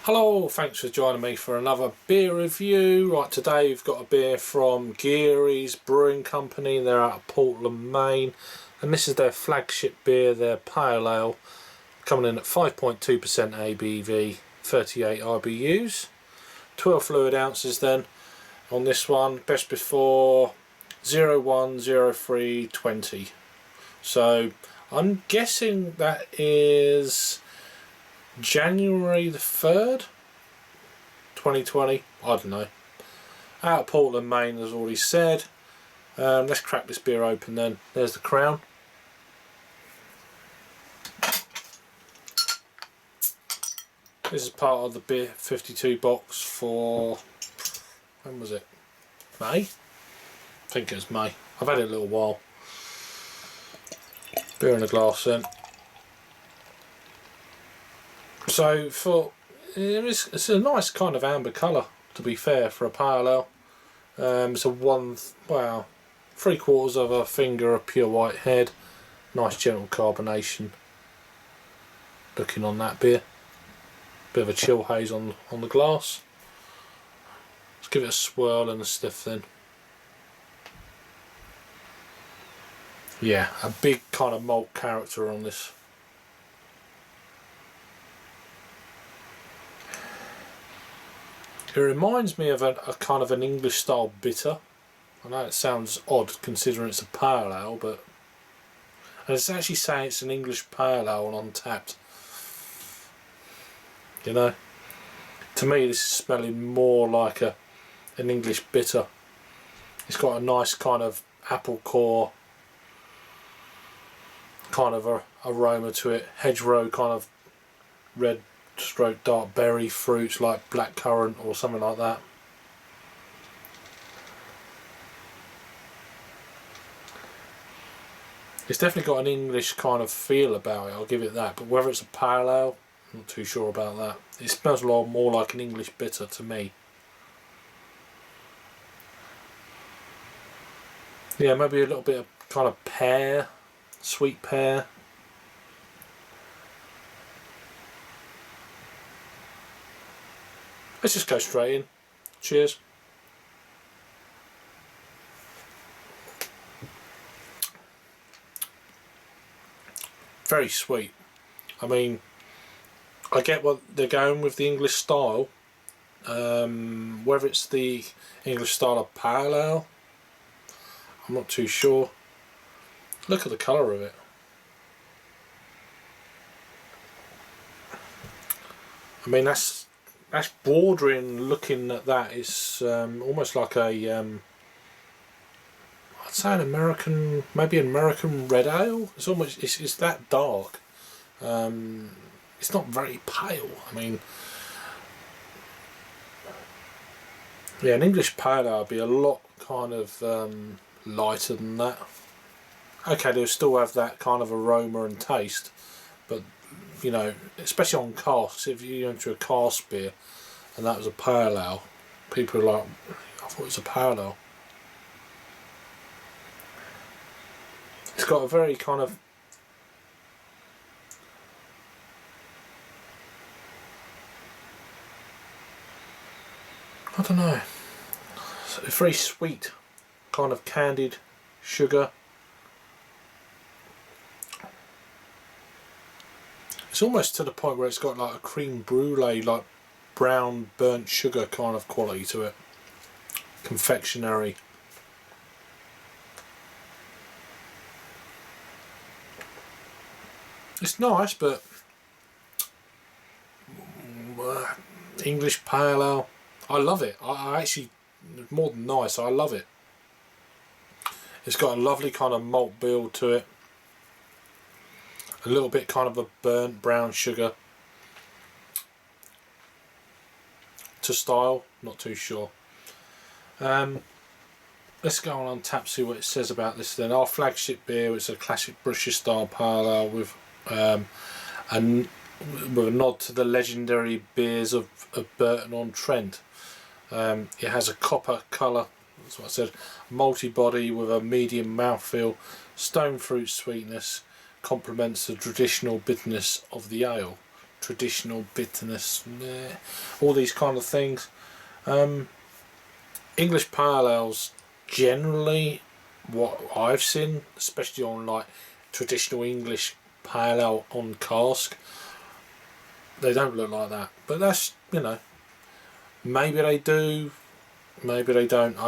Hello, thanks for joining me for another beer review. Right, today we've got a beer from Geary's Brewing Company. They're out of Portland, Maine, and this is their flagship beer, their pale ale, coming in at 5.2% ABV, 38 IBUs, 12 fluid ounces then on this one. Best before 010320. So I'm guessing that is January the 3rd, 2020, I don't know. Out of Portland, Maine, as already said. Let's crack this beer open then. There's the crown. This is part of the beer 52 box for, when was it? May? I think it was May. I've had it a little while. Beer in a glass then. So it's a nice kind of amber colour, to be fair, for a pale ale. It's a 3/4 of a finger of pure white head. Nice gentle carbonation looking on that beer. Bit of a chill haze on the glass. Let's give it a swirl and a sniff then. Yeah, a big kind of malt character on this. It reminds me of a kind of an English style bitter. I know it sounds odd considering it's a pale ale, but and it's actually saying it's an English pale ale on Untapped. You know, to me this is smelling more like an English bitter. It's got a nice kind of apple core kind of a aroma to it, hedgerow kind of red stroke dark berry fruits like blackcurrant or something like that. It's definitely got an English kind of feel about it, I'll give it that, but whether it's a pale ale, I'm not too sure about that. It smells a lot more like an English bitter to me. Yeah, maybe a little bit of kind of pear, sweet pear. Let's just go straight in. Cheers. Very sweet. I mean, I get what they're going with the English style. Whether it's the English style of pale ale, I'm not too sure. Look at the colour of it. I mean, that's bordering, looking at that, is almost like a I'd say an American, maybe an American red ale. It's almost, it's that dark. It's not very pale. I mean, yeah, an English pale ale would be a lot kind of lighter than that. Okay, they'll still have that kind of aroma and taste, but you know, especially on casks, if you enter a cask beer and that was a pale ale, people are like, I thought it was a pale ale. It's got a very kind of I don't know, it's a very sweet kind of candied sugar. It's almost to the point where it's got like a creme brulee, like brown burnt sugar kind of quality to it. Confectionery. It's nice, but English pale ale, I love it. I actually, more than nice, I love it. It's got a lovely kind of malt build to it. A little bit kind of a burnt brown sugar to style, not too sure. Let's go on Untapped, see what it says about this then. Our flagship beer, it's a classic British style pale ale with a nod to the legendary beers of Burton-on-Trent. It has a copper colour, that's what I said, malty body with a medium mouthfeel, stone fruit sweetness, complements the traditional bitterness of the ale. traditional bitterness, all these kind of things. English pale ales generally, what I've seen, especially on like traditional English pale ale on cask, they don't look like that. But that's, you know, maybe they do, maybe they don't.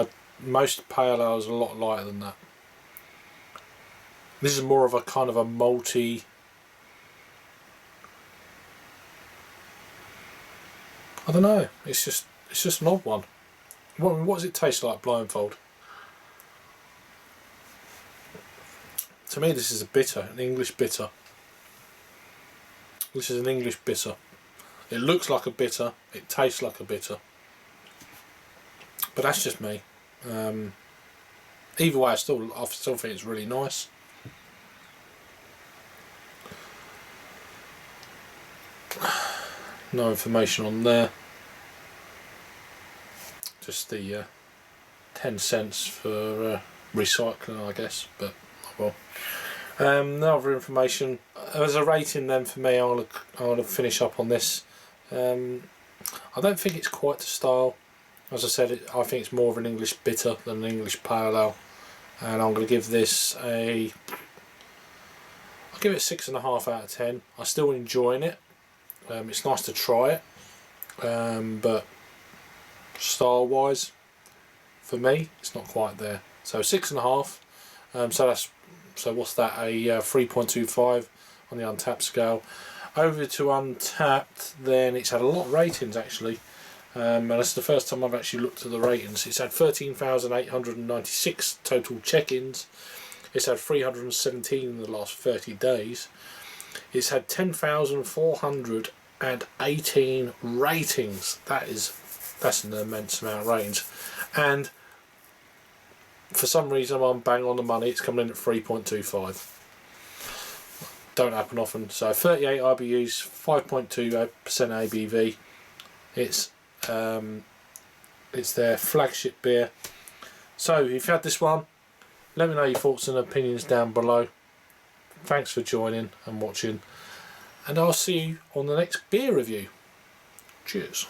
Most pale ales are a lot lighter than that. This is more of a kind of a malty, I don't know, it's just an odd one. What does it taste like blindfold? To me this is a bitter, an English bitter. This is an English bitter. It looks like a bitter, it tastes like a bitter. But that's just me. Either way, I still think it's really nice. No information on there. Just the 10 cents for recycling, I guess. But oh well. No other information. As a rating then for me, I'm gonna finish up on this. I don't think it's quite the style. As I said, I think it's more of an English bitter than an English pale ale, and I'm going to give this I'll give it 6.5 out of 10. I'm still enjoying it. It's nice to try it, but style wise, for me, it's not quite there. So 6.5. So what's that? A 3.25 on the Untapped scale. Over to Untapped, then it's had a lot of ratings actually. And that's the first time I've actually looked at the ratings. It's had 13,896 total check-ins. It's had 317 in the last 30 days. It's had 10,418 ratings. That's an immense amount of ratings. And for some reason I'm bang on the money. It's coming in at 3.25. Don't happen often. So 38 IBUs, 5.2% ABV. It's their flagship beer. So if you've had this one, let me know your thoughts and opinions down below. Thanks for joining and watching, and I'll see you on the next beer review. Cheers.